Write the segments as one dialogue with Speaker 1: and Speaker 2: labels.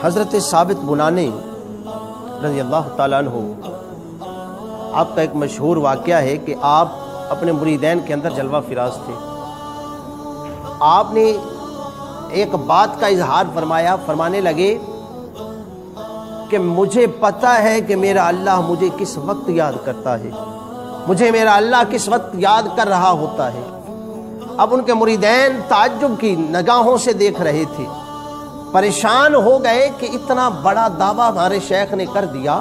Speaker 1: حضرت ثابت بنانی رضی اللہ تعالیٰ عنہ، آپ کا ایک مشہور واقعہ ہے کہ آپ اپنے مریدین کے اندر جلوہ فراز تھے۔ آپ نے ایک بات کا اظہار فرمایا، فرمانے لگے کہ مجھے پتہ ہے کہ میرا اللہ مجھے کس وقت یاد کرتا ہے، مجھے میرا اللہ کس وقت یاد کر رہا ہوتا ہے۔ اب ان کے مریدین تعجب کی نگاہوں سے دیکھ رہے تھے، پریشان ہو گئے کہ اتنا بڑا دعویٰ ہمارے شیخ نے کر دیا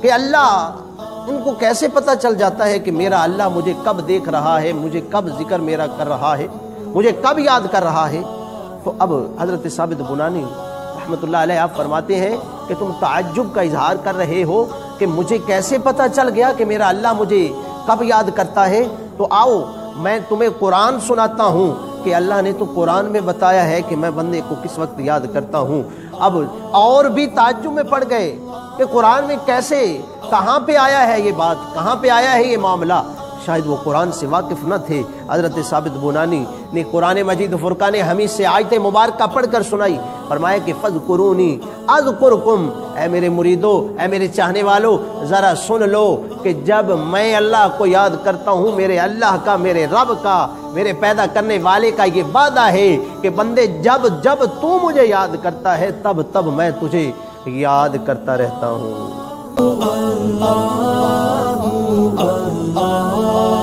Speaker 1: کہ اللہ ان کو کیسے پتہ چل جاتا ہے کہ میرا اللہ مجھے کب دیکھ رہا ہے، مجھے کب ذکر میرا کر رہا ہے، مجھے کب یاد کر رہا ہے۔ تو اب حضرت ثابت بنانی رحمۃ اللہ علیہ آپ فرماتے ہیں کہ تم تعجب کا اظہار کر رہے ہو کہ مجھے کیسے پتہ چل گیا کہ میرا اللہ مجھے کب یاد کرتا ہے، تو آؤ میں تمہیں قرآن سناتا ہوں کہ اللہ نے تو قرآن میں بتایا ہے کہ میں بندے کو کس وقت یاد کرتا ہوں۔ اب اور بھی تعجب میں پڑ گئے کہ قرآن میں کیسے، کہاں پہ آیا ہے یہ بات، کہاں پہ آیا ہے یہ معاملہ۔ شاید وہ قرآن سے واقف نہ تھے۔ حضرت ثابت بنانی نے قرآن مجید فرقان حمید سے آیت مبارکہ پڑھ کر سنائی، فرمایا کہ فذکرونی اذکرکم، اے میرے مریدو، اے میرے چاہنے والو، ذرا سن لو کہ جب میں اللہ کو یاد کرتا ہوں، میرے اللہ کا، میرے رب کا، میرے پیدا کرنے والے کا یہ وعدہ ہے کہ بندے جب جب تو مجھے یاد کرتا ہے تب تب میں تجھے یاد کرتا رہتا ہوں۔ اللہ